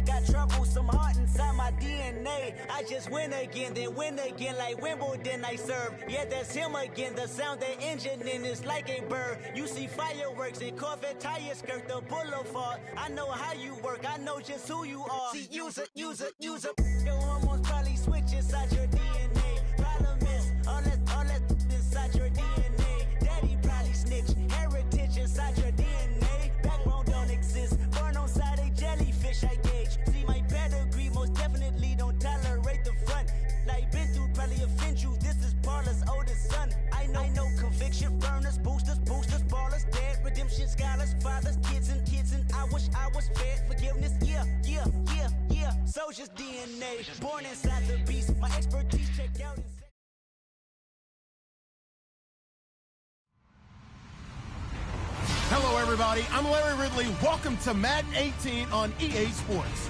got troublesome heart inside my DNA. I just win again, then win again like Wimbledon I serve. Yeah, that's him again. The sound the engine in is like a bird. You see fireworks and Corvette tires skirt the boulevard. I know how you work. I know just who you are. See, use a. Your hormones probably switch inside your DNA. Problem is, all that inside your DNA. Daddy probably snitch. Heritage inside your DNA. Backbone don't exist. Born on side a jellyfish, I gauge. See my pedigree, most definitely don't tolerate the front. Like been through, probably offend you. This is Paula's oldest son. I know conviction burners, boosters, ballers, dead, redemption scholars, fathers, kids, and I wish I was fed forgiveness. Yeah. Soldier's DNA, born inside the beast. My expertise checked out. Hello, everybody. I'm Larry Ridley. Welcome to Madden 18 on EA Sports.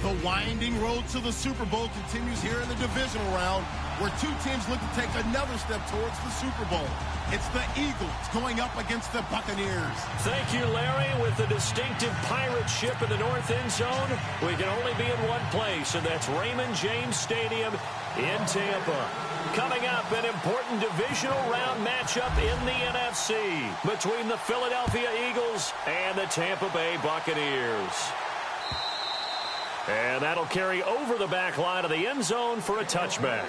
The winding road to the Super Bowl continues here in the divisional round, where two teams look to take another step towards the Super Bowl. It's the Eagles going up against the Buccaneers. Thank you, Larry. With the distinctive pirate ship in the north end zone, we can only be in one place, and that's Raymond James Stadium in Tampa. Coming up, an important divisional round matchup in the NFC between the Philadelphia Eagles and the Tampa Bay Buccaneers. And that'll carry over the back line of the end zone for a touchback.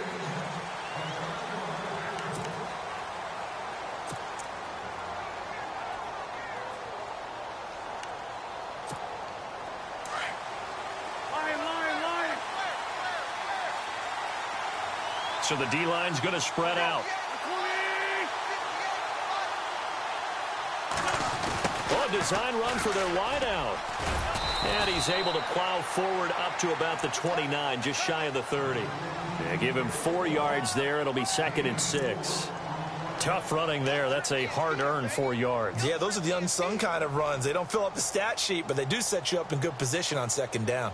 So the D-line's going to spread out. Oh, a design run for their wideout. And he's able to plow forward up to about the 29, just shy of the 30. Yeah, give him 4 yards there. It'll be 2nd and 6. Tough running there. That's a hard-earned 4 yards. Yeah, those are the unsung kind of runs. They don't fill up the stat sheet, but they do set you up in good position on 2nd down.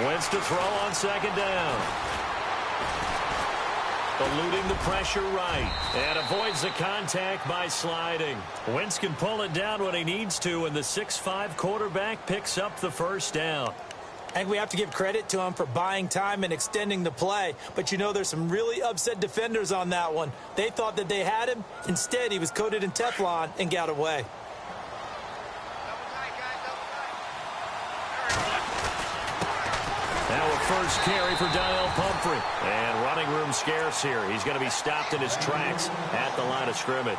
Wentz to throw on 2nd down. Eluding the pressure right. And avoids the contact by sliding. Wentz can pull it down when he needs to, and the 6'5" quarterback picks up the 1st down. I think we have to give credit to him for buying time and extending the play. But, you know, there's some really upset defenders on that one. They thought that they had him. Instead, he was coated in Teflon and got away. Now a first carry for Daniel Pumphrey. And running room scarce here. He's going to be stopped in his tracks at the line of scrimmage.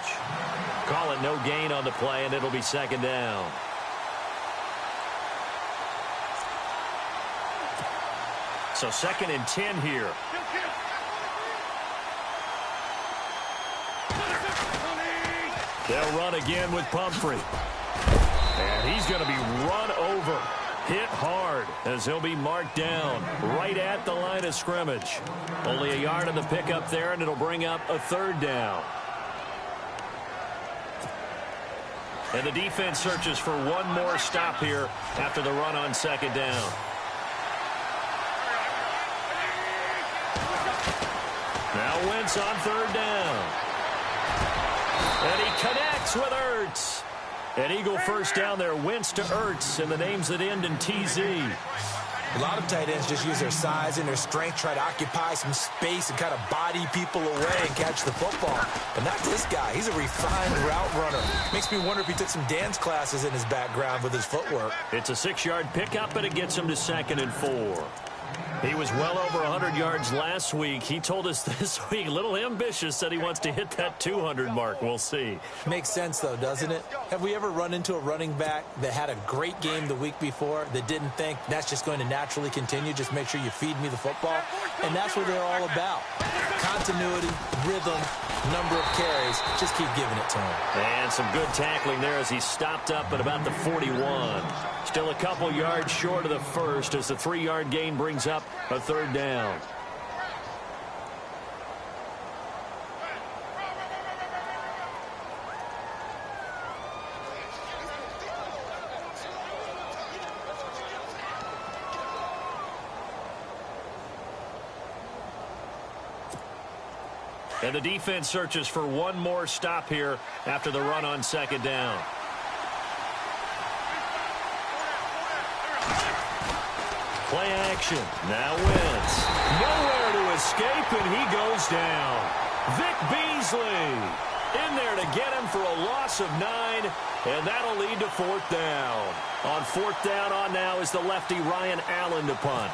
Call it no gain on the play, and it'll be 2nd down. So 2nd and 10 here. They'll run again with Pumphrey. And he's going to be run over. Hit hard as he'll be marked down right at the line of scrimmage. Only a yard on the pickup there, and it'll bring up a 3rd down. And the defense searches for one more stop here after the run on 2nd down. Now Wentz on 3rd down. And he connects with Ertz. An Eagle 1st down there. Wentz to Ertz, and the names that end in TZ. A lot of tight ends just use their size and their strength, try to occupy some space and kind of body people away and catch the football. But not this guy. He's a refined route runner. Makes me wonder if he took some dance classes in his background with his footwork. It's a 6-yard pickup, and it gets him to 2nd and 4. He was well over 100 yards last week. He told us this week, a little ambitious, said he wants to hit that 200 mark. We'll see. Makes sense, though, doesn't it? Have we ever run into a running back that had a great game the week before that didn't think that's just going to naturally continue? Just make sure you feed me the football. And that's what they're all about. Continuity, rhythm, number of carries. Just keep giving it to him. And some good tackling there as he stopped up at about the 41. Still a couple yards short of the first as the 3-yard gain brings up a 3rd down. And the defense searches for one more stop here after the run on second down. Play action. Now Wentz. Nowhere to escape, and he goes down. Vic Beasley in there to get him for a loss of 9, and that'll lead to fourth down. On fourth down on now is the lefty Ryan Allen to punt.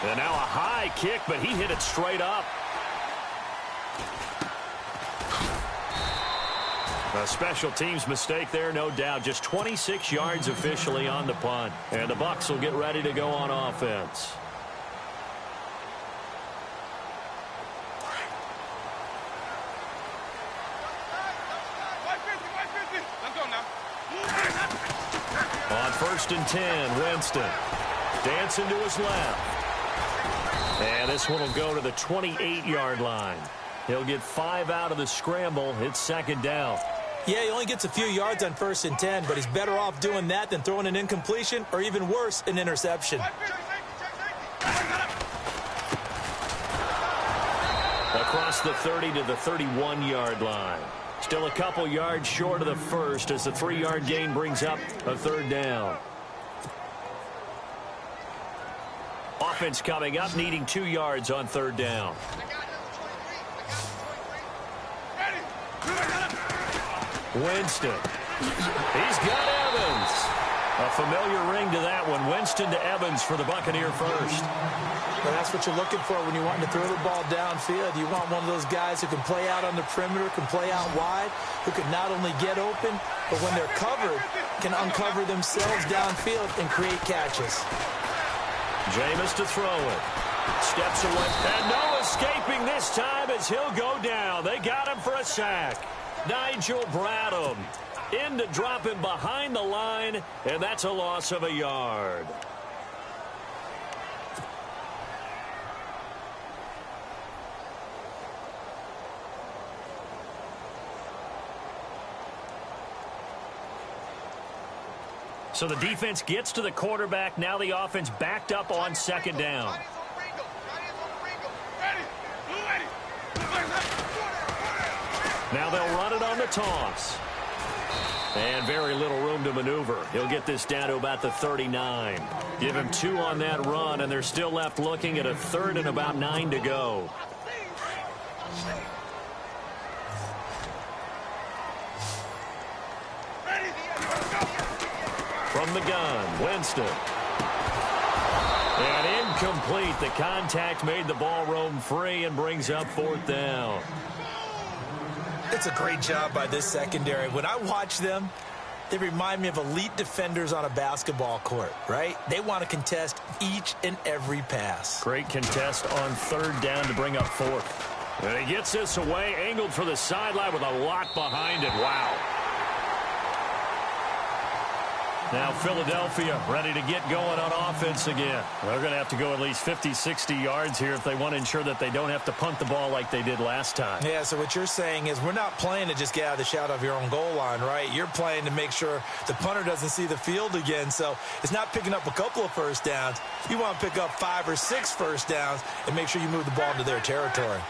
And now a high kick, but he hit it straight up. A special teams mistake there, no doubt. Just 26 yards officially on the punt. And the Bucs will get ready to go on offense. On 1st and 10, Winston. Dancing to his left. And this one will go to the 28-yard line. He'll get 5 out of the scramble. It's second down. Yeah, he only gets a few yards on 1st and 10, but he's better off doing that than throwing an incompletion or even worse, an interception. Across the 30 to the 31-yard line. Still a couple yards short of the first as the 3-yard gain brings up a third down. Offense coming up, needing 2 yards on third down. Winston. He's got Evans. A familiar ring to that one. Winston to Evans for the Buccaneer first. Well, that's what you're looking for when you want to throw the ball downfield. You want one of those guys who can play out on the perimeter, can play out wide, who can not only get open, but when they're covered, can uncover themselves downfield and create catches. Jameis to throw it. Steps away. And no escaping this time as he'll go down. They got him for a sack. Nigel Bradham in to drop him behind the line, and that's a loss of a yard. So the defense gets to the quarterback. Now the offense backed up on second down. Now they'll run it on the toss. And very little room to maneuver. He'll get this down to about the 39. Give him 2 on that run, and they're still left looking at a 3rd and about 9 to go. From the gun, Winston. And incomplete. The contact made the ball roam free and brings up fourth down. It's a great job by this secondary. When I watch them, they remind me of elite defenders on a basketball court, right? They want to contest each and every pass. Great contest on third down to bring up fourth. And he gets this away, angled for the sideline with a lot behind it. Wow. Now Philadelphia ready to get going on offense again. They're going to have to go at least 50, 60 yards here if they want to ensure that they don't have to punt the ball like they did last time. Yeah, so what you're saying is we're not playing to just get out of the shadow of your own goal line, right? You're playing to make sure the punter doesn't see the field again. So it's not picking up a couple of first downs. You want to pick up 5 or 6 first downs and make sure you move the ball into their territory.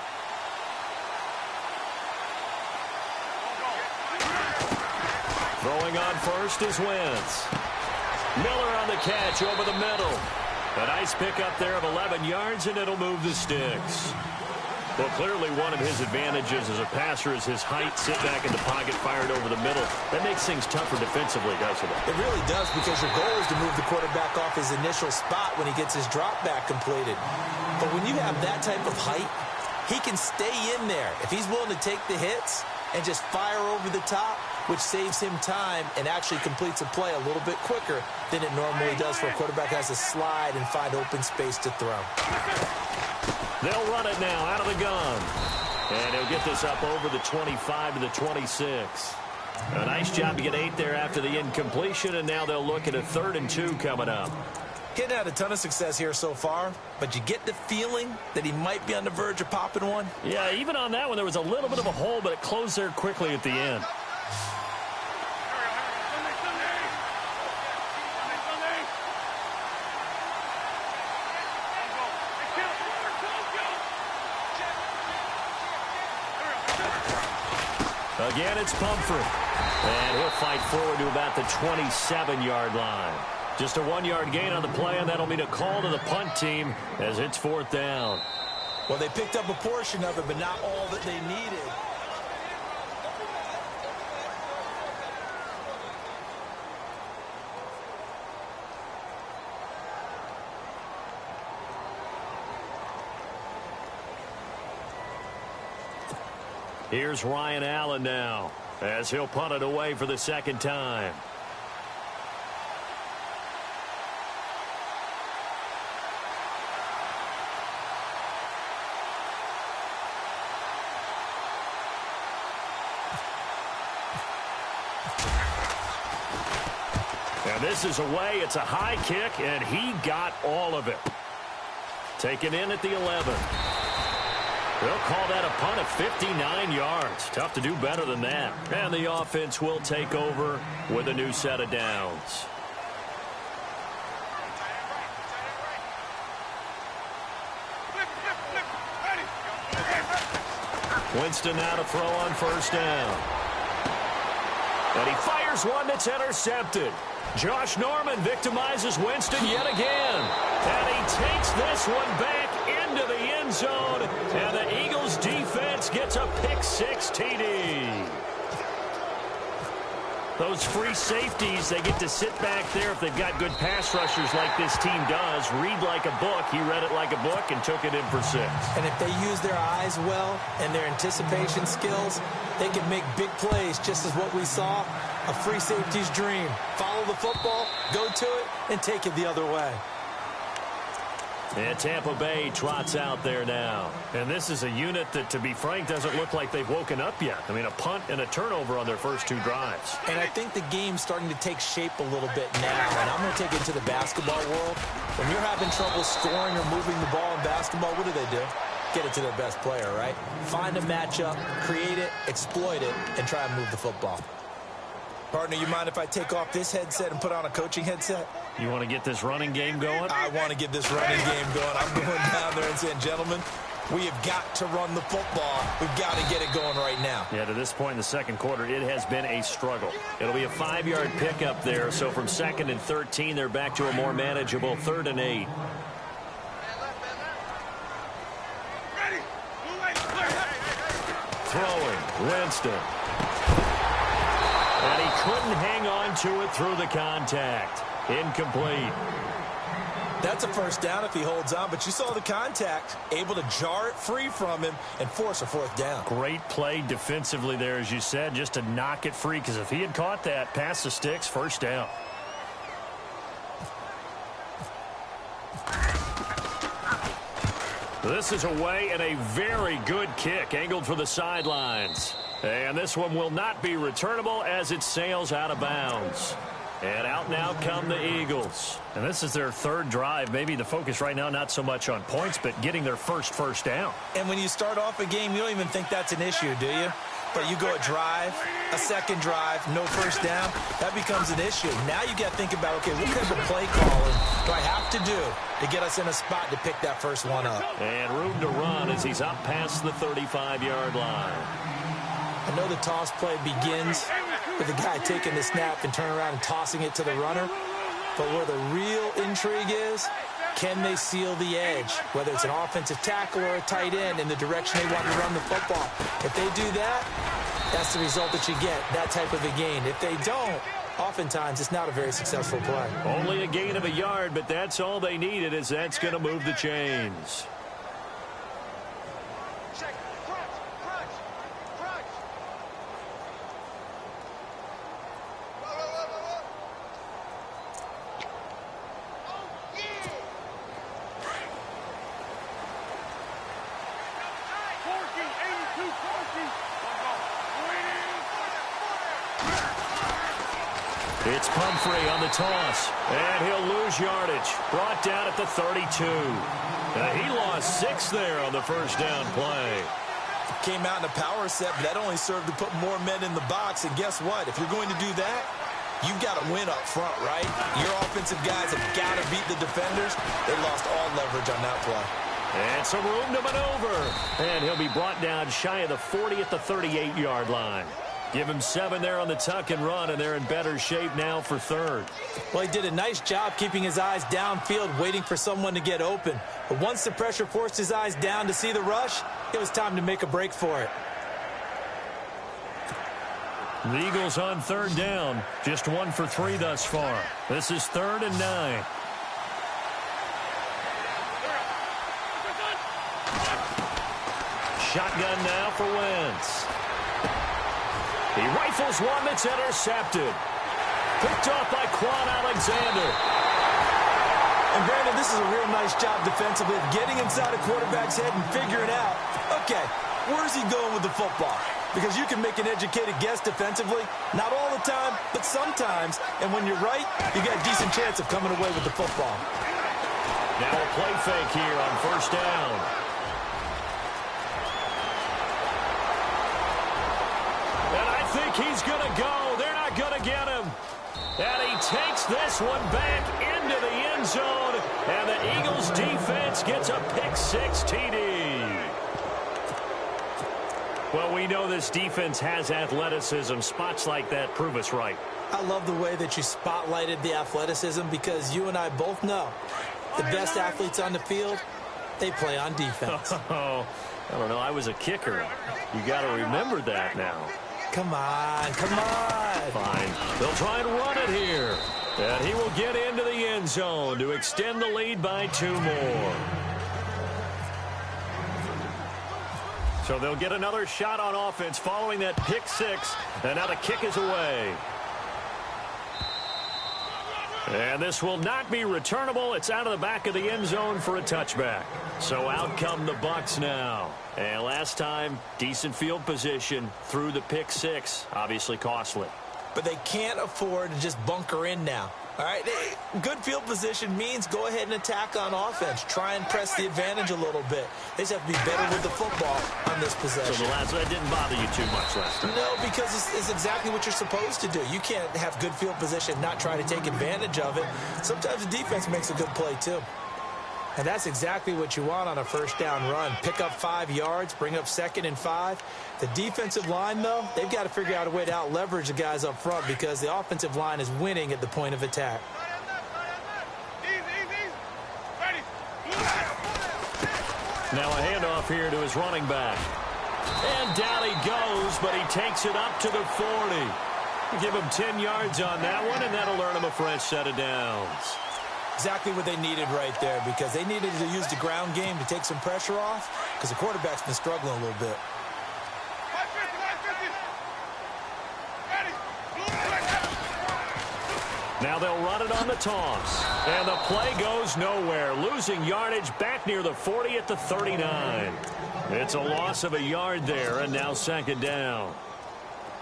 Throwing on first is Wentz. Miller on the catch over the middle. A nice pickup there of 11 yards, and it'll move the sticks. Well, clearly one of his advantages as a passer is his height. Sit back in the pocket, fired over the middle. That makes things tougher defensively, doesn't it? It really does, because your goal is to move the quarterback off his initial spot when he gets his drop back completed. But when you have that type of height, he can stay in there. If he's willing to take the hits and just fire over the top, which saves him time and actually completes a play a little bit quicker than it normally does for a quarterback who has to slide and find open space to throw. They'll run it now out of the gun. And he'll get this up over the 25 to the 26. A nice job to get 8 there after the incompletion, and now they'll look at a 3rd and 2 coming up. Getting had a ton of success here so far, but you get the feeling that he might be on the verge of popping one. Yeah, even on that one, there was a little bit of a hole, but it closed there quickly at the end. Again, it's Pumphrey. And he'll fight forward to about the 27-yard line. Just a 1-yard gain on the play, and that'll mean a call to the punt team as it's 4th down. Well, they picked up a portion of it, but not all that they needed. Here's Ryan Allen now as he'll punt it away for the 2nd time. And this is away. It's a high kick, and he got all of it. Taken in at the 11. They'll call that a punt of 59 yards. Tough to do better than that. And the offense will take over with a new set of downs. Winston now to throw on 1st down. And he fires one that's intercepted. Josh Norman victimizes Winston yet again. And he takes this one back into the end zone. And the Eagles defense gets a pick-6 TD. Those free safeties, they get to sit back there if they've got good pass rushers like this team does. Read like a book. He read it like a book and took it in for 6. And if they use their eyes well and their anticipation skills, they can make big plays, just as what we saw. A free safety's dream. Follow the football, go to it, and take it the other way. And Tampa Bay trots out there now. And this is a unit that, to be frank, doesn't look like they've woken up yet. I mean, a punt and a turnover on their first 2 drives. And I think the game's starting to take shape a little bit now. And I'm going to take it to the basketball world. When you're having trouble scoring or moving the ball in basketball, what do? Get it to their best player, right? Find a matchup, create it, exploit it, and try and move the football. Partner, you mind if I take off this headset and put on a coaching headset? You want to get this running game going? I want to get this running game going. I'm going down there and saying, gentlemen, we have got to run the football. We've got to get it going right now. Yeah, to this point in the 2nd quarter, it has been a struggle. It'll be a 5-yard pickup there. So from 2nd and 13, they're back to a more manageable 3rd and 8. Throwing, Winston. And he couldn't hang on to it through the contact. Incomplete. That's a 1st down if he holds on, but you saw the contact, able to jar it free from him and force a 4th down. Great play defensively there, as you said, just to knock it free, because if he had caught that, past the sticks, 1st down. This is away and a very good kick, angled for the sidelines. And this one will not be returnable as it sails out of bounds. And out now come the Eagles. And this is their 3rd drive. Maybe the focus right now not so much on points, but getting their first down. And when you start off a game, you don't even think that's an issue, do you? But you go a drive, a 2nd drive, no 1st down, that becomes an issue. Now you got to think about, okay, what type of play calling do I have to do to get us in a spot to pick that first one up? And room to run as he's up past the 35-yard line. I know the toss play begins with the guy taking the snap and turning around and tossing it to the runner. But where the real intrigue is, can they seal the edge? Whether it's an offensive tackle or a tight end in the direction they want to run the football. If they do that, that's the result that you get, that type of a gain. If they don't, oftentimes it's not a very successful play. Only a gain of a yard, but that's all they needed, as that's going to move the chains. It's Pumphrey on the toss, and he'll lose yardage. Brought down at the 32. He lost 6 there on the 1st down play. Came out in a power set, but that only served to put more men in the box. And guess what? If you're going to do that, you've got to win up front, right? Your offensive guys have got to beat the defenders. They lost all leverage on that play. And some room to maneuver. And he'll be brought down shy of the 40 at the 38-yard line. Give him 7 there on the tuck and run, and they're in better shape now for third. Well, he did a nice job keeping his eyes downfield, waiting for someone to get open. But once the pressure forced his eyes down to see the rush, it was time to make a break for it. The Eagles on third down. Just 1 for 3 thus far. This is 3rd and 9. Shotgun now for Wentz. He rifles one that's intercepted. Picked off by Quan Alexander. And Brandon, this is a real nice job defensively of getting inside a quarterback's head and figuring out, okay, where's he going with the football? Because you can make an educated guess defensively, not all the time, but sometimes. And when you're right, you got a decent chance of coming away with the football. Now a play fake here on first down. And I think he's going to go. They're not going to get him. And he takes this one back into the end zone. And the Eagles defense gets a pick-6 TD. Well, we know this defense has athleticism. Spots like that prove us right. I love the way that you spotlighted the athleticism because you and I both know the best athletes on the field, they play on defense. Oh, I don't know. I was a kicker. You got to remember that now. Come on, come on. Fine. They'll try and run it here. And he will get into the end zone to extend the lead by 2 more. So they'll get another shot on offense following that pick-6. And now the kick is away. And this will not be returnable. It's out of the back of the end zone for a touchback. So out come the Bucs now. And last time, decent field position through the pick-6. Obviously costly. But they can't afford to just bunker in now. All right, good field position means go ahead and attack on offense. Try and press the advantage a little bit. They just have to be better with the football on this possession. So that didn't bother you too much last time? No, because it's exactly what you're supposed to do. You can't have good field position and not try to take advantage of it. Sometimes the defense makes a good play, too. And that's exactly what you want on a first down run. Pick up 5 yards, bring up 2nd and 5. The defensive line, though, they've got to figure out a way to out-leverage the guys up front because the offensive line is winning at the point of attack. Now a handoff here to his running back. And down he goes, but he takes it up to the 40. Give him 10 yards on that one, and that'll earn him a fresh set of downs. Exactly what they needed right there because they needed to use the ground game to take some pressure off because the quarterback's been struggling a little bit. Now they'll run it on the toss. And the play goes nowhere. Losing yardage back near the 40 at the 39. It's a loss of a yard there, and now 2nd down.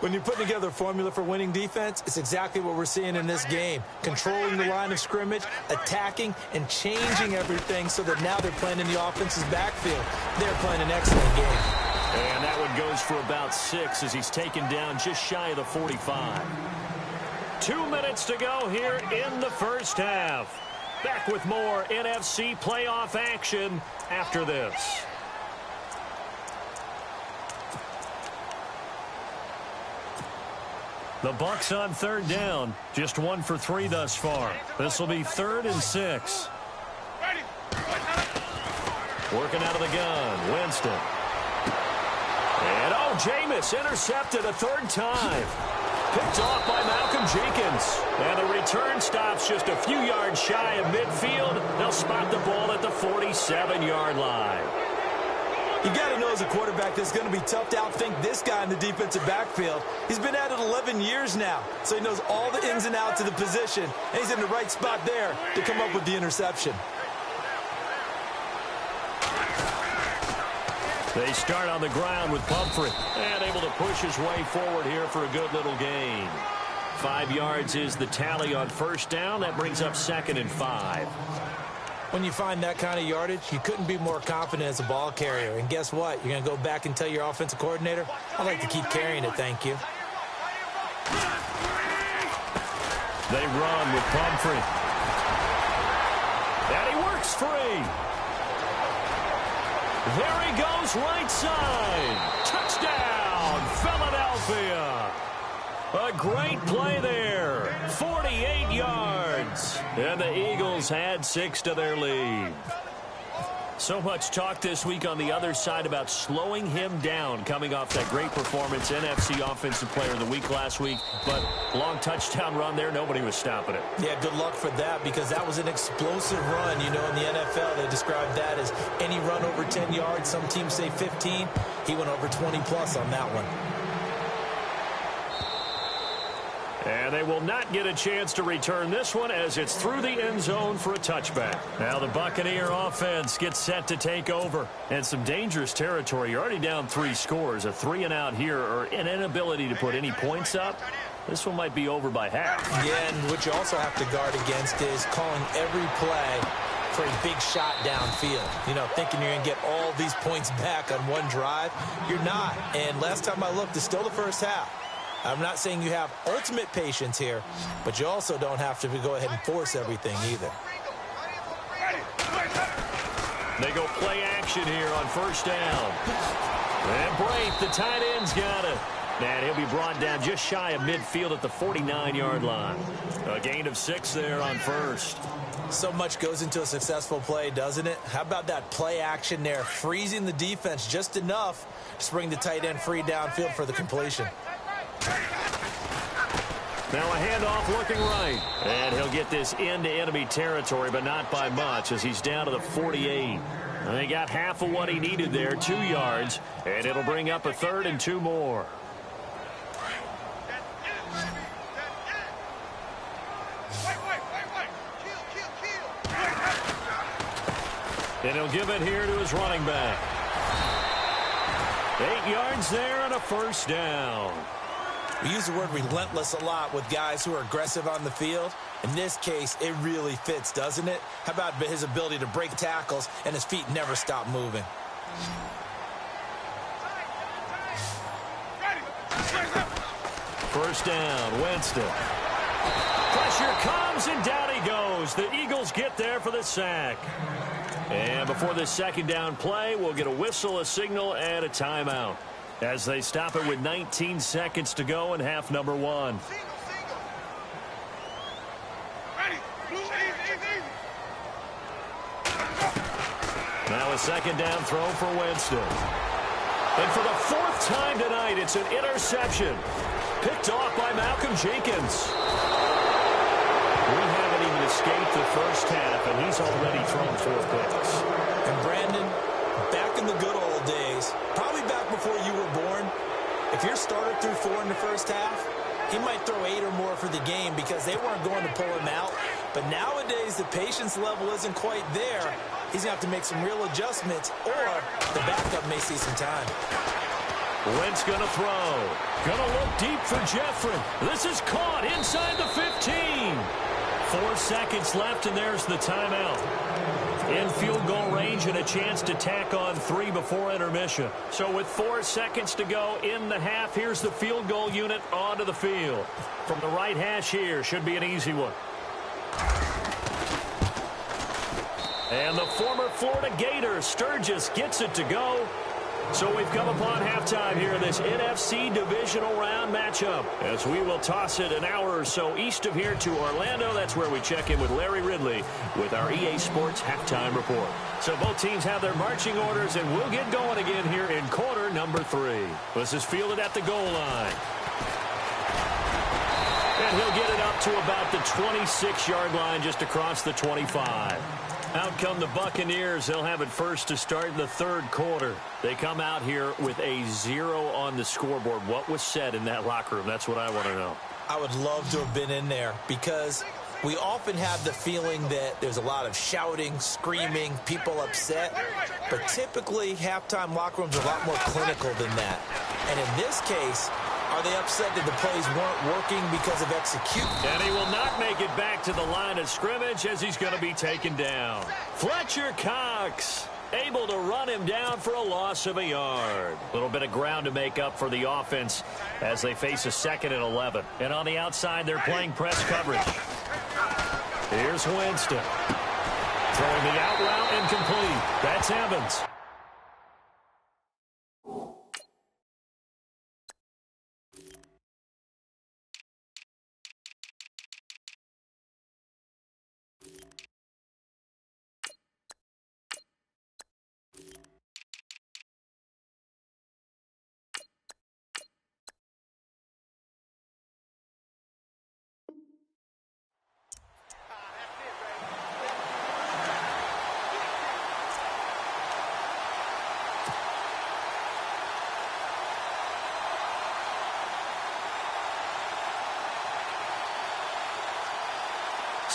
When you put together a formula for winning defense, it's exactly what we're seeing in this game. Controlling the line of scrimmage, attacking, and changing everything so that now they're playing in the offense's backfield. They're playing an excellent game. And that one goes for about 6 as he's taken down just shy of the 45. 2 minutes to go here in the first half. Back with more NFC playoff action after this. The Bucs on 3rd down. Just 1 for 3 thus far. This will be 3rd and 6. Working out of the gun. Winston. And Jameis intercepted a 3rd time. Picked off by Malcolm Jenkins. And the return stops just a few yards shy of midfield. They'll spot the ball at the 47-yard line. You got to know as a quarterback that's going to be tough to outthink this guy in the defensive backfield. He's been at it 11 years now, so he knows all the ins and outs of the position, and he's in the right spot there to come up with the interception. They start on the ground with Pumphrey, and able to push his way forward here for a good little gain. 5 yards is the tally on first down. That brings up 2nd and 5. When you find that kind of yardage, you couldn't be more confident as a ball carrier. And guess what? You're going to go back and tell your offensive coordinator, I'd like to keep carrying it, thank you. They run with Pumphrey. And he works free. There he goes right side. Touchdown, Philadelphia. Philadelphia. A great play there. 48 yards. And the Eagles add 6 to their lead. So much talk this week on the other side about slowing him down coming off that great performance, NFC Offensive Player of the Week last week. But long touchdown run there, nobody was stopping it. Yeah, good luck for that because that was an explosive run. You know, in the NFL, they describe that as any run over 10 yards. Some teams say 15. He went over 20-plus on that one. And they will not get a chance to return this one as it's through the end zone for a touchback. Now the Buccaneer offense gets set to take over. And some dangerous territory. You're already down 3 scores. A 3-and-out here or an inability to put any points up. This one might be over by half. Yeah, and what you also have to guard against is calling every play for a big shot downfield. You know, thinking you're going to get all these points back on one drive. You're not. And last time I looked, it's still the first half. I'm not saying you have ultimate patience here, but you also don't have to go ahead and force everything either. They go play action here on first down. And Braith, the tight end's got it. And he'll be brought down just shy of midfield at the 49-yard line. A gain of 6 there on first. So much goes into a successful play, doesn't it? How about that play action there, freezing the defense just enough to bring the tight end free downfield for the completion. Now a handoff looking right. And he'll get this into enemy territory, but not by much as he's down to the 48. And they got half of what he needed there, 2 yards. And it'll bring up a 3rd and 2 more. And he'll give it here to his running back. 8 yards there and a first down. We use the word relentless a lot with guys who are aggressive on the field. In this case, it really fits, doesn't it? How about his ability to break tackles and his feet never stop moving? First down, Winston. Pressure comes, and down he goes. The Eagles get there for the sack. And before this second down play, we'll get a whistle, a signal, and a timeout as they stop it with 19 seconds to go in half number 1. Now a second down throw for Winston. And for the 4th time tonight, it's an interception. Picked off by Malcolm Jenkins. We haven't even escaped the first half, and he's already thrown 4 picks. And Brandon, back in the good old days, probably back before you were born, if your starter threw 4 in the first half, he might throw 8 or more for the game because they weren't going to pull him out. But nowadays, the patience level isn't quite there. He's going to have to make some real adjustments, or the backup may see some time. Wentz going to throw. Going to look deep for Jeffrey. This is caught inside the 15. 4 seconds left, and there's the timeout. In field goal range and a chance to tack on 3 before intermission. So with 4 seconds to go in the half, here's the field goal unit onto the field. From the right hash here, should be an easy one. And the former Florida Gator, Sturgis, gets it to go. So we've come upon halftime here in this NFC divisional round matchup as we will toss it an hour or so east of here to Orlando. That's where we check in with Larry Ridley with our EA Sports halftime report. So both teams have their marching orders, and we'll get going again here in quarter number 3. This is fielded at the goal line. And he'll get it up to about the 26-yard line, just across the 25. Out come the Buccaneers. They'll have it first to start in the 3rd quarter. They come out here with a 0 on the scoreboard. What was said in that locker room? That's what I want to know. I would love to have been in there because we often have the feeling that there's a lot of shouting, screaming, people upset. But typically, halftime locker rooms are a lot more clinical than that. And in this case, are they upset that the plays weren't working because of execution? And he will not make it back to the line of scrimmage as he's going to be taken down. Fletcher Cox able to run him down for a loss of a yard. A little bit of ground to make up for the offense as they face a 2nd and 11. And on the outside, they're playing press coverage. Here's Winston. Throwing the out route incomplete. That's Evans.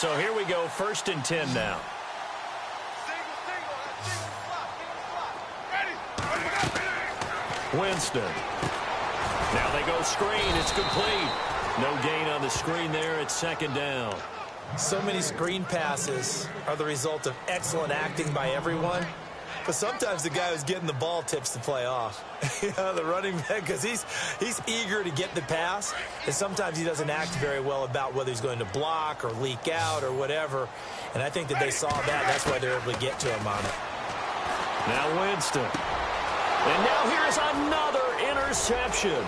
So here we go, 1st and 10 now. Winston. Now they go screen. It's complete. No gain on the screen there. It's 2nd down. So many screen passes are the result of excellent acting by everyone. But sometimes the guy who's getting the ball tips the play off. The running back, because he's eager to get the pass, and sometimes he doesn't act very well about whether he's going to block or leak out or whatever. And I think that they saw that. That's why they're able to get to him on it. Now Winston. And now here's another interception.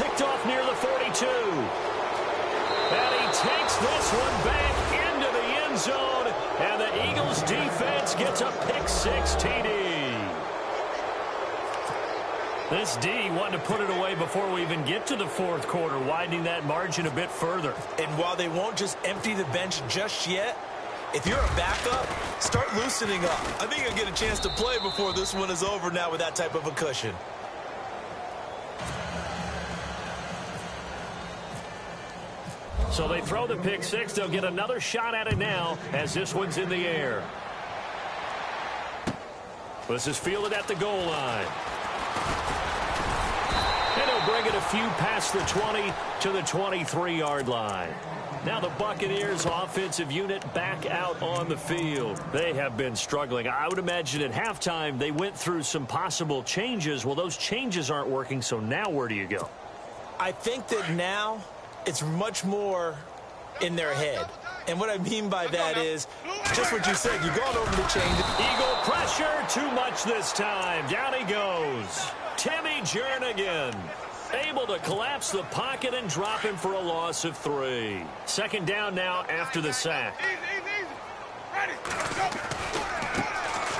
Picked off near the 42. And he takes this one back into the end zone. And the Eagles defense gets a pick-6 TD. This D wanting to put it away before we even get to the 4th quarter, widening that margin a bit further. And while they won't just empty the bench just yet, if you're a backup, start loosening up. I think you'll get a chance to play before this one is over now with that type of a cushion. So they throw the pick-6. They'll get another shot at it now as this one's in the air. This is fielded at the goal line. And he'll bring it a few past the 20 to the 23-yard line. Now the Buccaneers offensive unit back out on the field. They have been struggling. I would imagine at halftime they went through some possible changes. Well, those changes aren't working, so now where do you go? I think that now it's much more in their head. And what I mean by that is just what you said. You're going over the chain. Eagle pressure, too much this time. Down he goes. Timmy Jernigan able to collapse the pocket and drop him for a loss of 3. 2nd down now after the sack.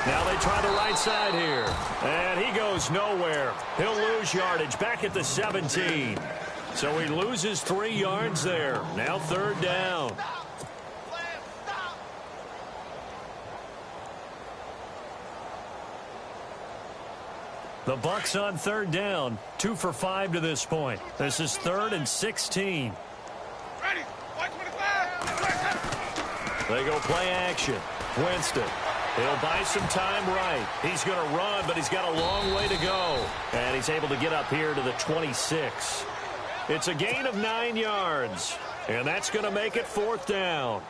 Now they try the right side here. And he goes nowhere. He'll lose yardage back at the 17. So he loses 3 yards there. Now 3rd down. The Bucs on 3rd down. 2 for 5 to this point. This is 3rd and 16. Ready. 125. They go play action. Winston. He'll buy some time right. He's going to run, but he's got a long way to go. And he's able to get up here to the 26. It's a gain of 9 yards. And that's going to make it 4th down.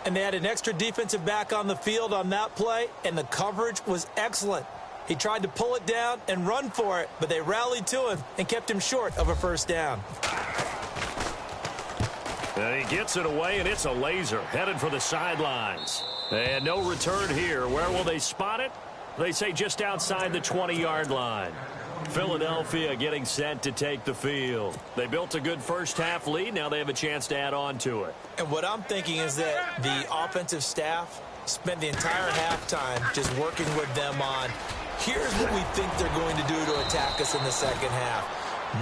And they had an extra defensive back on the field on that play, and the coverage was excellent. He tried to pull it down and run for it, but they rallied to him and kept him short of a 1st down. And he gets it away, and it's a laser headed for the sidelines. And no return here. Where will they spot it? They say just outside the 20-yard line. Philadelphia getting set to take the field. They built a good 1st half lead. Now they have a chance to add on to it. And what I'm thinking is that the offensive staff spent the entire halftime just working with them on, here's what we think they're going to do to attack us in the 2nd half.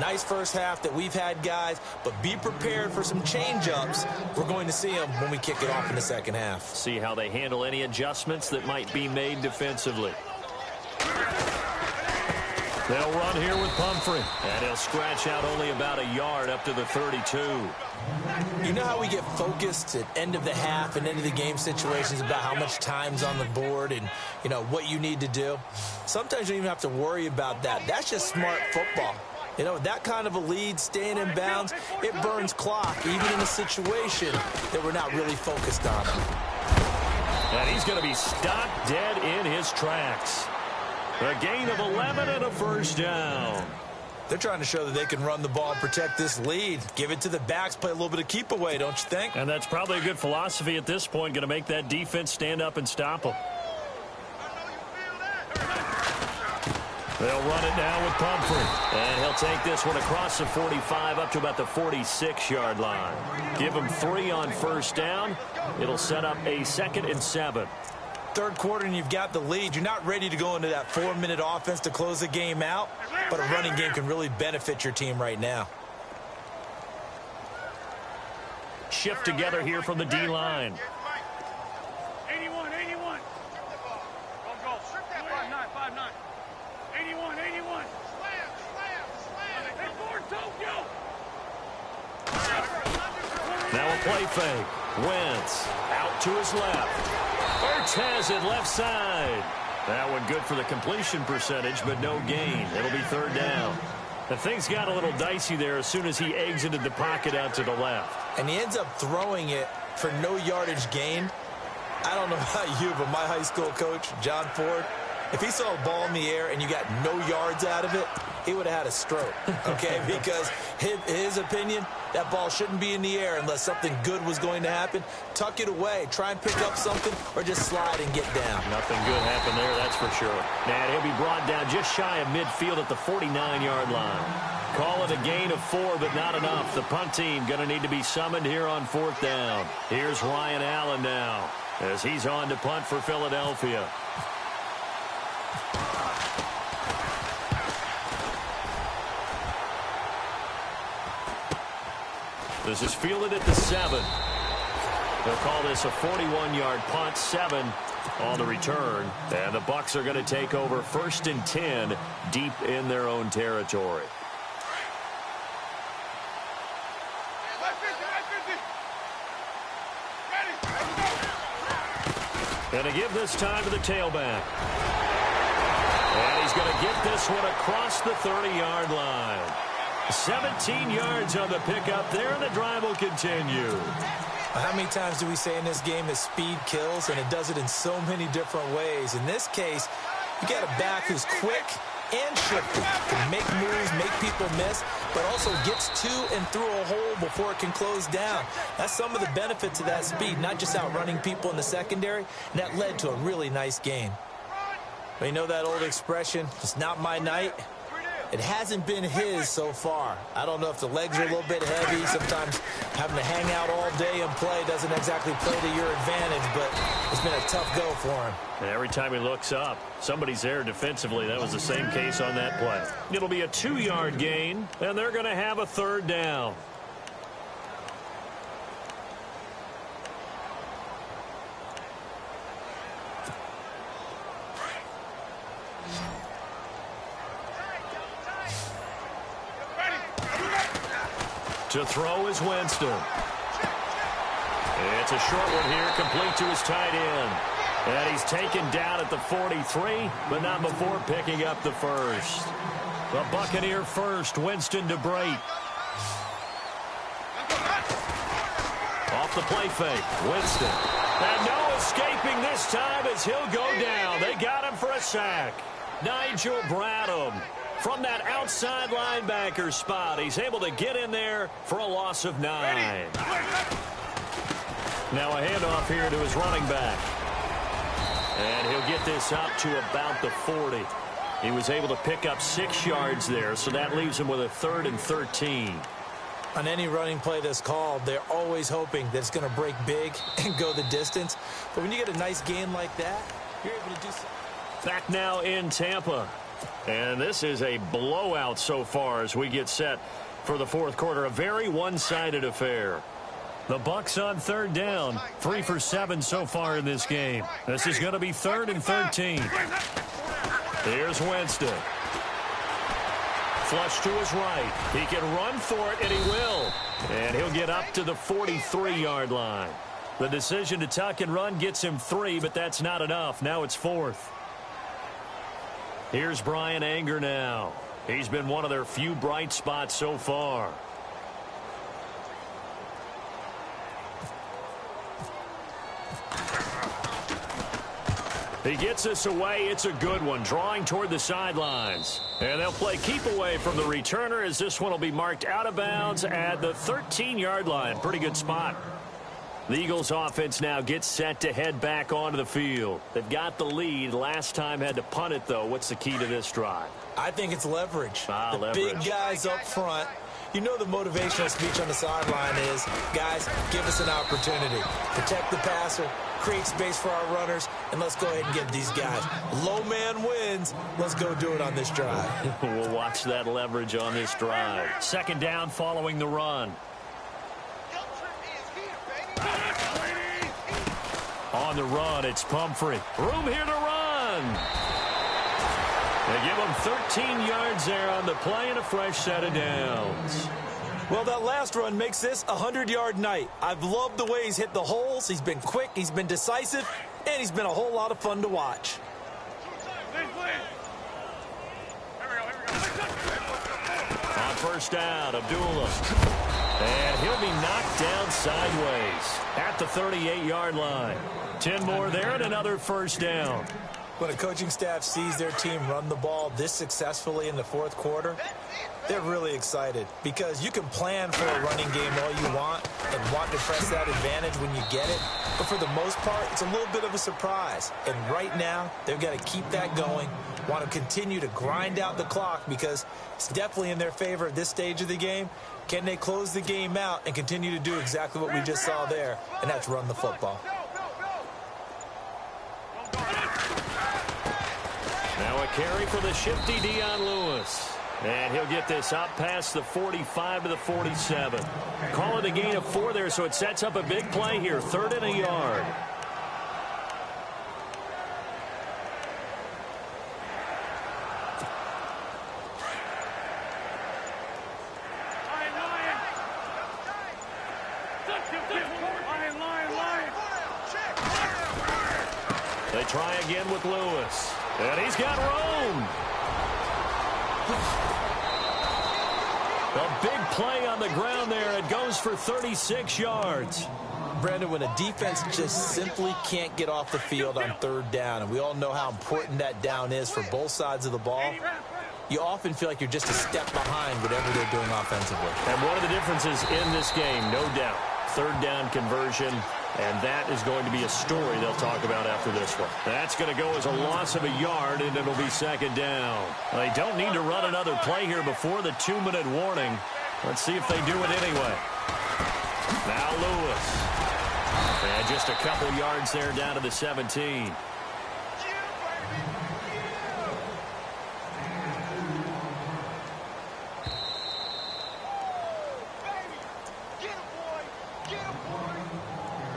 Nice 1st half that we've had, guys, but be prepared for some change-ups. We're going to see them when we kick it off in the 2nd half. See how they handle any adjustments that might be made defensively. They'll run here with Pumphrey, and he'll scratch out only about a yard up to the 32. You know how we get focused at end of the half and end of the game situations about how much time's on the board and, you know, what you need to do? Sometimes you don't even have to worry about that. That's just smart football. You know, that kind of a lead, staying in bounds, it burns clock, even in a situation that we're not really focused on. And he's going to be stopped dead in his tracks. A gain of 11 and a 1st down. They're trying to show that they can run the ball and protect this lead. Give it to the backs, play a little bit of keep away, don't you think? And that's probably a good philosophy at this point, going to make that defense stand up and stop them. They'll run it now with Pumphrey. And he'll take this one across the 45 up to about the 46-yard line. Give him 3 on 1st down. It'll set up a 2nd and 7. 3rd quarter and you've got the lead. You're not ready to go into that 4-minute offense to close the game out, but a running game can really benefit your team right now. Shift together here from the D-line. 81. Go. 5-9. 81. Slam. Now a play fake. Wentz out to his left. Ertz has it left side. That one good for the completion percentage, but no gain. It'll be third down. The things got a little dicey there as soon as he exited the pocket out to the left. And he ends up throwing it for no yardage gain. I don't know about you, but my high school coach, John Ford, if he saw a ball in the air and you got no yards out of it, he would have had a stroke, okay? Because his opinion, that ball shouldn't be in the air unless something good was going to happen. Tuck it away, try and pick up something, or just slide and get down. Nothing good happened there, that's for sure. And he'll be brought down just shy of midfield at the 49-yard line. Call it a gain of 4, but not enough. The punt team going to need to be summoned here on fourth down. Here's Ryan Allen now as he's on to punt for Philadelphia. This is fielded at the 7. They'll call this a 41-yard punt, 7 on the return. And the Bucs are going to take over 1st and 10 deep in their own territory. Going to give this time to the tailback. And he's going to get this one across the 30-yard line. 17 yards on the pickup there, and the drive will continue. How many times do we say in this game that speed kills, and it does it in so many different ways? In this case, you got a back who's quick and shifty, can make moves, make people miss, but also gets to and through a hole before it can close down. That's some of the benefits of that speed, not just outrunning people in the secondary, and that led to a really nice gain. But you know that old expression, it's not my night? It hasn't been his so far. I don't know if the legs are a little bit heavy. Sometimes having to hang out all day and play doesn't exactly play to your advantage, but it's been a tough go for him. And every time he looks up, somebody's there defensively. That was the same case on that play. It'll be a 2-yard gain, and they're going to have a third down. To throw is Winston. It's a short one here, complete to his tight end. And he's taken down at the 43, but not before picking up the first. The Buccaneer first, Winston to Brate. Off the play fake, Winston. And no escaping this time as he'll go down. They got him for a sack. Nigel Bradham. From that outside linebacker spot, he's able to get in there for a loss of 9. Now a handoff here to his running back. And he'll get this up to about the 40. He was able to pick up 6 yards there, so that leaves him with a 3rd and 13. On any running play that's called, they're always hoping that it's going to break big and go the distance. But when you get a nice gain like that, you're able to do something. Back now in Tampa. And this is a blowout so far as we get set for the fourth quarter. A very one-sided affair. The Bucs on third down. 3 for 7 so far in this game. This is going to be 3rd and 13. Here's Winston. Flush to his right. He can run for it, and he will. And he'll get up to the 43-yard line. The decision to tuck and run gets him 3, but that's not enough. Now it's 4th. Here's Brian Anger now. He's been one of their few bright spots so far. He gets this away. It's a good one, drawing toward the sidelines. And they'll play keep away from the returner as this one will be marked out of bounds at the 13-yard line. Pretty good spot. The Eagles offense now gets set to head back onto the field. They've got the lead. Last time had to punt it, though. What's the key to this drive? I think it's leverage. Leverage. Big guys up front. You know the motivational speech on the sideline is, guys, give us an opportunity. Protect the passer, create space for our runners, and let's go ahead and get these guys. Low man wins. Let's go do it on this drive. We'll watch that leverage on this drive. 2nd down following the run. On the run, it's Pumphrey. Room here to run. They give him 13 yards there on the play and a fresh set of downs. Well, that last run makes this a 100-yard night. I've loved the way he's hit the holes. He's been quick, he's been decisive, and he's been a whole lot of fun to watch. On first down, Abdullah. And he'll be knocked down sideways at the 38-yard line. 10 more there and another first down. When a coaching staff sees their team run the ball this successfully in the fourth quarter, they're really excited because you can plan for a running game all you want and want to press that advantage when you get it. But for the most part, it's a little bit of a surprise. And right now, they've got to keep that going, want to continue to grind out the clock because it's definitely in their favor at this stage of the game. Can they close the game out and continue to do exactly what we just saw there, and that's run the football. Now a carry for the shifty Dion Lewis. And he'll get this up past the 45 to the 47. Call it a gain of 4 there, so it sets up a big play here. 3rd and a yard. They try again with Lewis. And he's got room. A big play on the ground there. It goes for 36 yards. Brandon, when a defense just simply can't get off the field on 3rd down, and we all know how important that down is for both sides of the ball, you often feel like you're just a step behind whatever they're doing offensively. And one of the differences in this game, no doubt, 3rd down conversion, and that is going to be a story they'll talk about after this one. That's going to go as a loss of a yard, and it'll be 2nd down. They don't need to run another play here before the 2-minute warning. Let's see if they do it anyway. Now Lewis. And just a couple yards there down to the 17.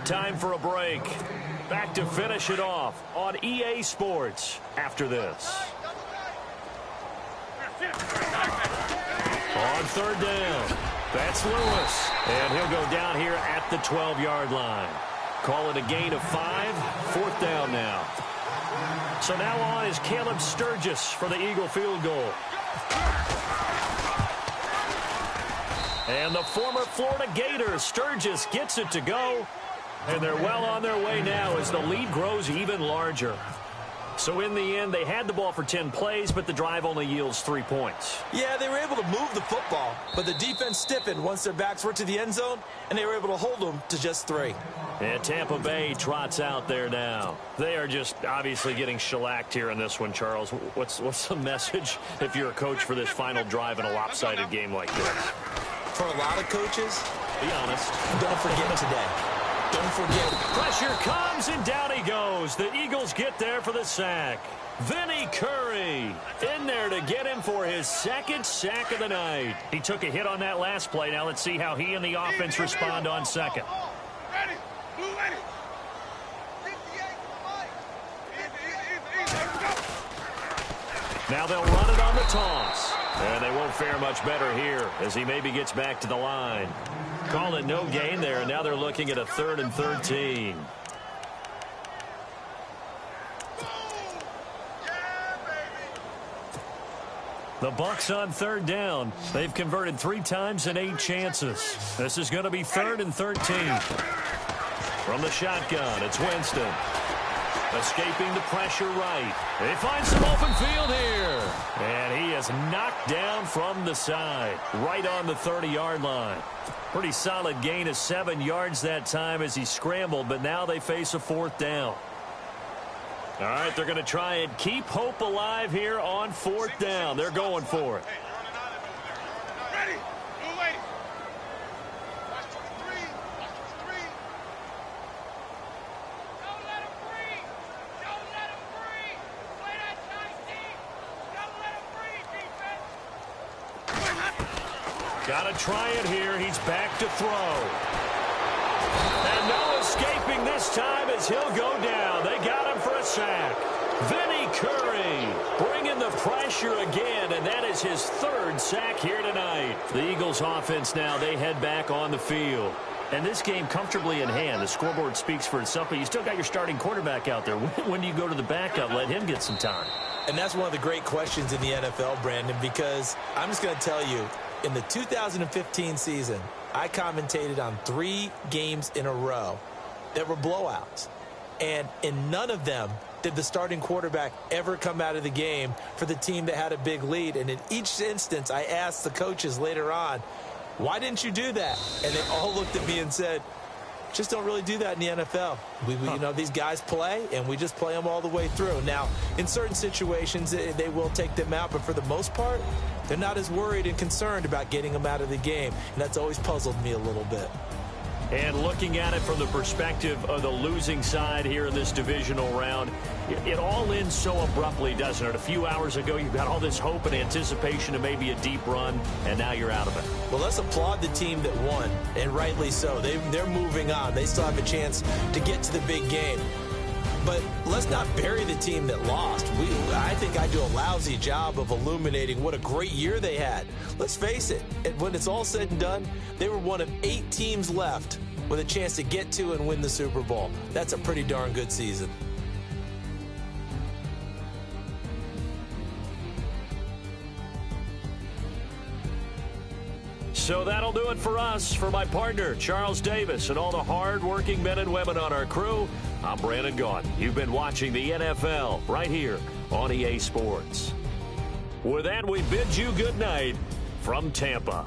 Time for a break. Back to finish it off on EA Sports after this. On 3rd down, that's Lewis. And he'll go down here at the 12-yard line. Call it a gain of 5. 4th down now. So now on is Caleb Sturgis for the Eagle field goal. And the former Florida Gator, Sturgis, gets it to go. And they're well on their way now as the lead grows even larger. So in the end, they had the ball for 10 plays, but the drive only yields 3 points. Yeah, they were able to move the football, but the defense stiffened once their backs were to the end zone, and they were able to hold them to just 3. And Tampa Bay trots out there now. They are just obviously getting shellacked here in this one, Charles. What's the message if you're a coach for this final drive in a lopsided game like this? For a lot of coaches, be honest, don't forget today. Don't forget. Pressure comes, and down he goes. The Eagles get there for the sack. Vinny Curry in there to get him for his 2nd sack of the night. He took a hit on that last play. Now let's see how he and the offense respond on 2nd. Now they'll run it on the toss. And they won't fare much better here as he maybe gets back to the line. Call it no gain there, and now they're looking at a 3rd and 13. The Bucs on 3rd down. They've converted 3 times in 8 chances. This is going to be 3rd and 13. From the shotgun, it's Winston. Escaping the pressure right. They find some open field here. And he is knocked down from the side, right on the 30-yard line. Pretty solid gain of 7 yards that time as he scrambled, but now they face a 4th down. All right, they're going to try and keep hope alive here on 4th down. They're going for it. Ready. Got to try it here. He's back to throw. And no escaping this time as he'll go down. They got him for a sack. Vinny Curry bringing the pressure again, and that is his third sack here tonight. The Eagles offense now, they head back on the field. And this game comfortably in hand. The scoreboard speaks for itself, but you still got your starting quarterback out there. When do you go to the backup, let him get some time? And that's one of the great questions in the NFL, Brandon, because I'm just going to tell you, in the 2015 season, I commentated on 3 games in a row that were blowouts. And in none of them did the starting quarterback ever come out of the game for the team that had a big lead. And in each instance, I asked the coaches later on, why didn't you do that? And they all looked at me and said, just don't really do that in the NFL. You know, these guys play, and we just play them all the way through. Now, in certain situations, they will take them out, but for the most part, they're not as worried and concerned about getting them out of the game. And that's always puzzled me a little bit. And looking at it from the perspective of the losing side here in this divisional round, it all ends so abruptly, doesn't it? A few hours ago, you've got all this hope and anticipation of maybe a deep run, and now you're out of it. Well, let's applaud the team that won, and rightly so. They're moving on. They still have a chance to get to the big game. But let's not bury the team that lost. I think I do a lousy job of illuminating what a great year they had. Let's face it, when it's all said and done, they were one of 8 teams left with a chance to get to and win the Super Bowl. That's a pretty darn good season. So that'll do it for us. For my partner, Charles Davis, and all the hard-working men and women on our crew, I'm Brandon Gaudin. You've been watching the NFL right here on EA Sports. With that, we bid you good night from Tampa.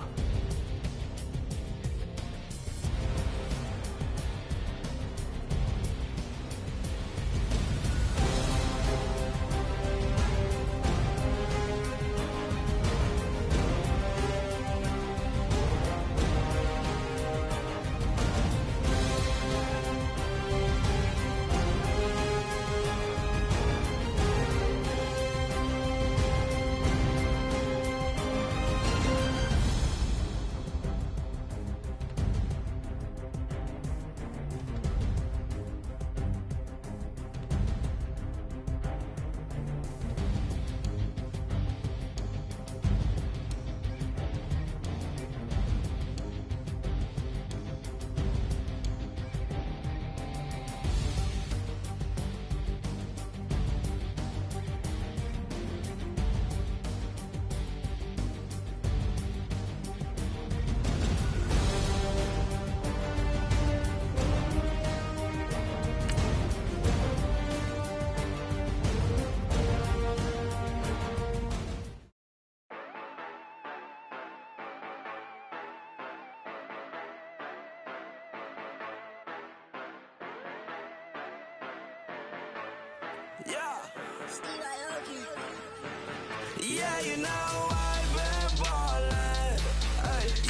Yeah, you know I've been ballin'.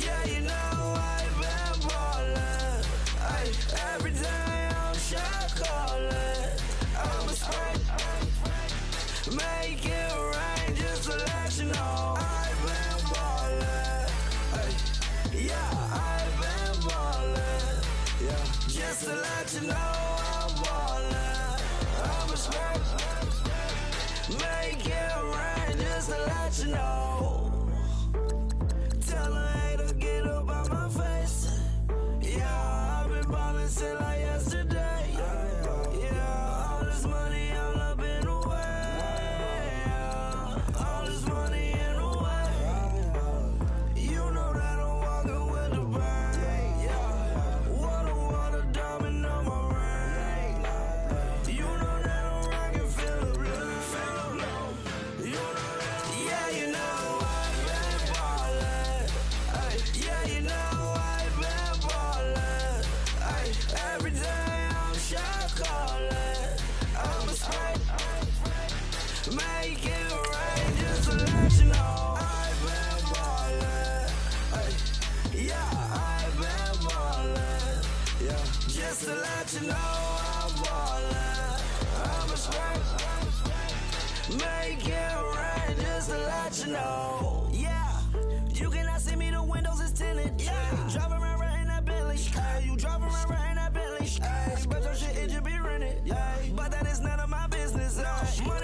Yeah, you know I've been ballin'. Every day I'm shot callin'. I'm a spray. Make it rain just to let you know I've been ballin'. Yeah, I've been ballin'. Yeah, just to let you know I'm ballin'. I'm a spray. Make it rain just to let you know. Tell a hater get up out my face. Yeah, I've been ballin' since like yesterday. Yeah, all this money all up in the way. All this money in the way. You know that I'm walking with the bank. Water diamond on my ring. You know that I'm rockin' feel the blue. Yeah, you know I've been ballin'. Yeah, you know I've been ballin'. Every day I'm shot callin'. I'm a spray. Make it rain just to let you know I've been ballin'. Yeah, I've been ballin'. Yeah, just to let you know I'm ballin'. I'm a spray. Make it rain just to let you know. Yeah, you cannot see me, the windows is tinted. Yeah, driving around right in that Bentley. You driving around right in that Bentley. But your shit, it should be rented. But that is none of my business. Money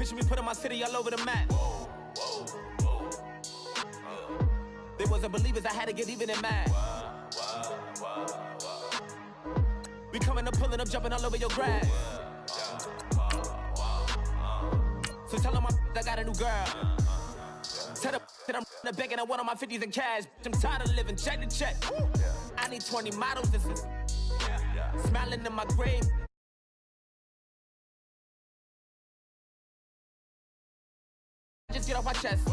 Picture me putting my city all over the map. They wasn't believers, I had to get even and mad. We coming up, pulling up, jumping all over your grass. So tell them I got a new girl. Tell them that I'm in the bank and I want all my 50s in cash. I'm tired of living check to check. I need 20 models, this is smiling in my grave. Just get off my chest.